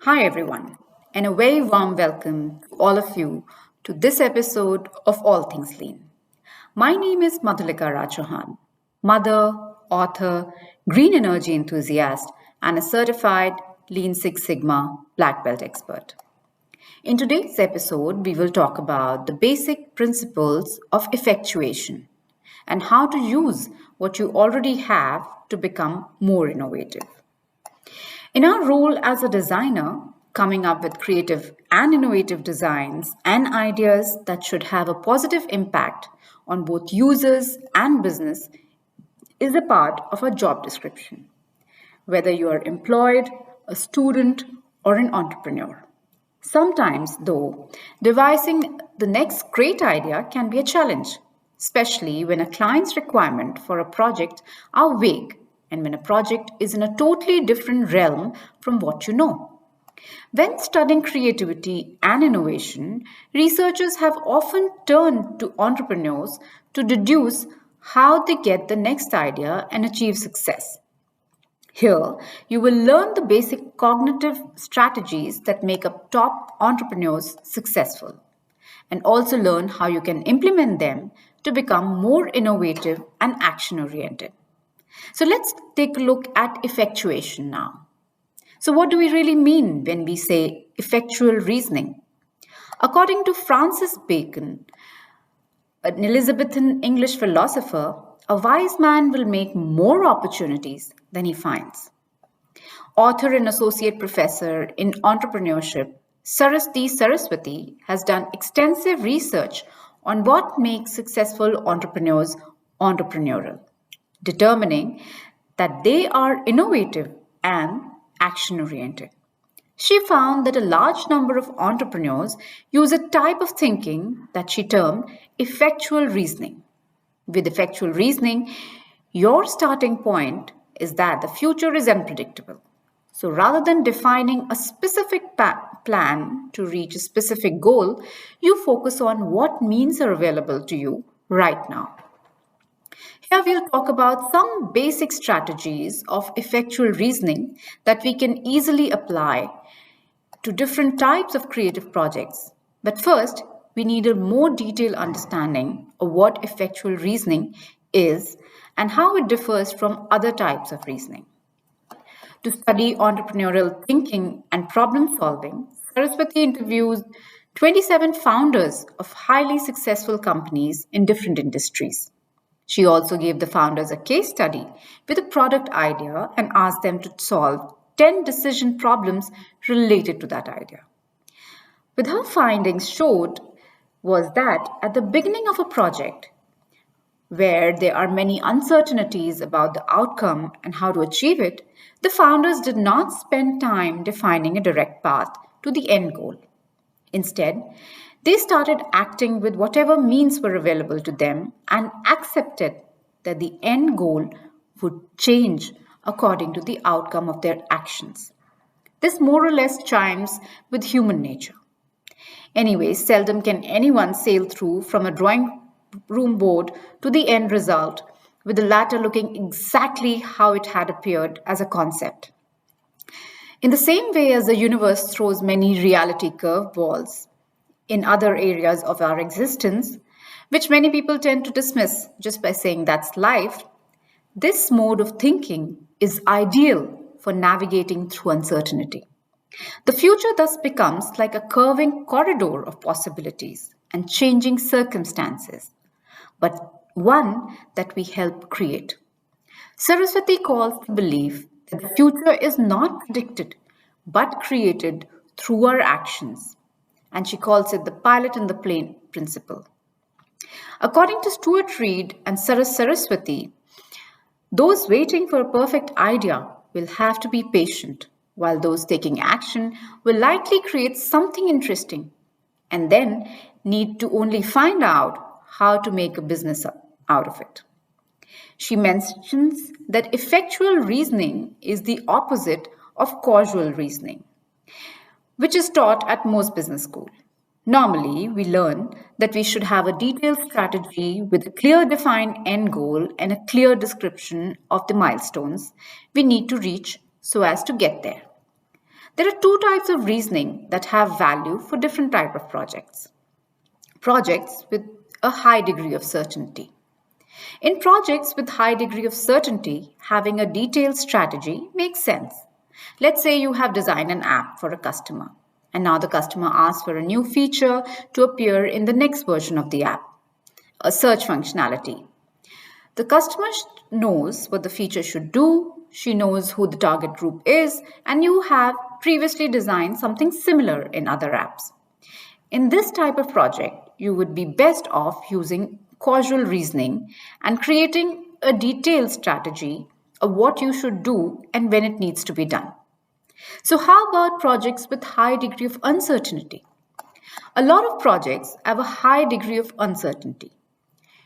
Hi, everyone, and a very warm welcome to all of you to this episode of All Things Lean. My name is Madhulika Rajohan, mother, author, green energy enthusiast, and a certified Lean Six Sigma black belt expert. In today's episode, we will talk about the basic principles of effectuation and how to use what you already have to become more innovative. In our role as a designer, coming up with creative and innovative designs and ideas that should have a positive impact on both users and business is a part of a job description, whether you are employed, a student, or an entrepreneur. Sometimes, though, devising the next great idea can be a challenge, especially when a client's requirement for a project are vague and when a project is in a totally different realm from what you know. When studying creativity and innovation, researchers have often turned to entrepreneurs to deduce how they get the next idea and achieve success. Here, you will learn the basic cognitive strategies that make up top entrepreneurs successful, and also learn how you can implement them to become more innovative and action oriented. So, let's take a look at effectuation now. So, what do we really mean when we say effectual reasoning? According to Francis Bacon, an Elizabethan English philosopher, a wise man will make more opportunities than he finds. Author and associate professor in entrepreneurship, Saraswati Saraswati has done extensive research on what makes successful entrepreneurs entrepreneurial, determining that they are innovative and action oriented. She found that a large number of entrepreneurs use a type of thinking that she termed effectual reasoning. With effectual reasoning, your starting point is that the future is unpredictable. So rather than defining a specific plan to reach a specific goal, you focus on what means are available to you right now. Here we'll talk about some basic strategies of effectual reasoning that we can easily apply to different types of creative projects. But first, we need a more detailed understanding of what effectual reasoning is and how it differs from other types of reasoning. To study entrepreneurial thinking and problem solving, Saraswati interviews 27 founders of highly successful companies in different industries. She also gave the founders a case study with a product idea and asked them to solve 10 decision problems related to that idea. With her findings showed was that at the beginning of a project, where there are many uncertainties about the outcome and how to achieve it, the founders did not spend time defining a direct path to the end goal. Instead, they started acting with whatever means were available to them and accepted that the end goal would change according to the outcome of their actions. This more or less chimes with human nature. Anyway, seldom can anyone sail through from a drawing room board to the end result, with the latter looking exactly how it had appeared as a concept. In the same way as the universe throws many reality curveballs in other areas of our existence, which many people tend to dismiss just by saying that's life, this mode of thinking is ideal for navigating through uncertainty. The future thus becomes like a curving corridor of possibilities and changing circumstances, but one that we help create. Saraswati calls the belief that the future is not predicted but created through our actions, and she calls it the pilot and the plane principle. According to Stuart Reed and Saraswati, those waiting for a perfect idea will have to be patient, while those taking action will likely create something interesting and then need to only find out how to make a business out of it. She mentions that effectual reasoning is the opposite of causal reasoning, which is taught at most business schools. Normally, we learn that we should have a detailed strategy with a clear defined end goal and a clear description of the milestones we need to reach so as to get there. There are two types of reasoning that have value for different type of projects. Projects with a high degree of certainty. In projects with high degree of certainty, having a detailed strategy makes sense. Let's say you have designed an app for a customer, and now the customer asks for a new feature to appear in the next version of the app, a search functionality. The customer knows what the feature should do, she knows who the target group is, and you have previously designed something similar in other apps. In this type of project, you would be best off using causal reasoning and creating a detailed strategy of what you should do and when it needs to be done. So, how about projects with high degree of uncertainty? A lot of projects have a high degree of uncertainty.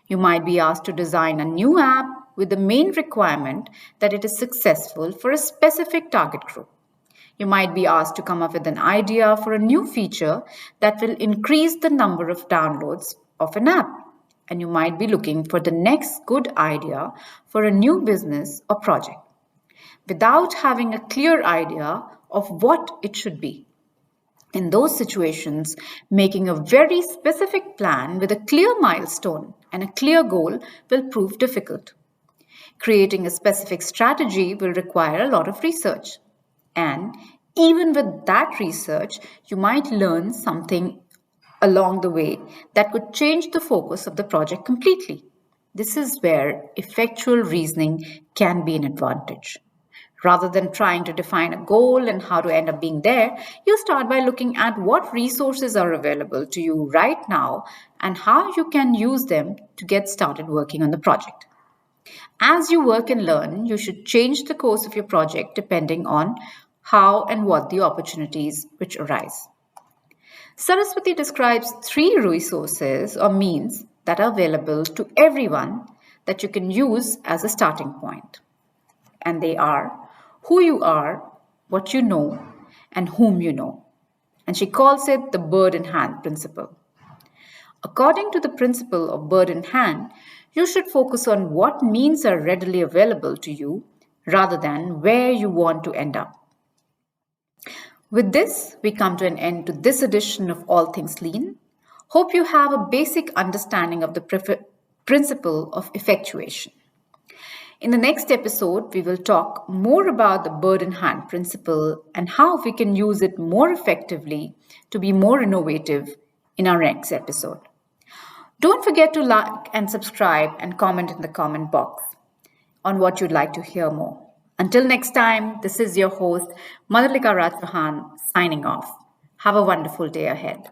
You might be asked to design a new app with the main requirement that it is successful for a specific target group. You might be asked to come up with an idea for a new feature that will increase the number of downloads of an app. And you might be looking for the next good idea for a new business or project without having a clear idea of what it should be. In those situations, making a very specific plan with a clear milestone and a clear goal will prove difficult. Creating a specific strategy will require a lot of research. And even with that research, you might learn something along the way that could change the focus of the project completely. This is where effectual reasoning can be an advantage. Rather than trying to define a goal and how to end up being there, you start by looking at what resources are available to you right now and how you can use them to get started working on the project. As you work and learn, you should change the course of your project depending on how and what the opportunities which arise. Saraswati describes three resources or means that are available to everyone that you can use as a starting point. And they are who you are, what you know, and whom you know. And she calls it the bird in hand principle. According to the principle of bird in hand, you should focus on what means are readily available to you rather than where you want to end up. With this, we come to an end to this edition of All Things Lean. Hope you have a basic understanding of the principle of effectuation. In the next episode, we will talk more about the bird in hand principle and how we can use it more effectively to be more innovative in our next episode. Don't forget to like and subscribe and comment in the comment box on what you'd like to hear more. Until next time, this is your host, Madhulika Rajwahan, signing off. Have a wonderful day ahead.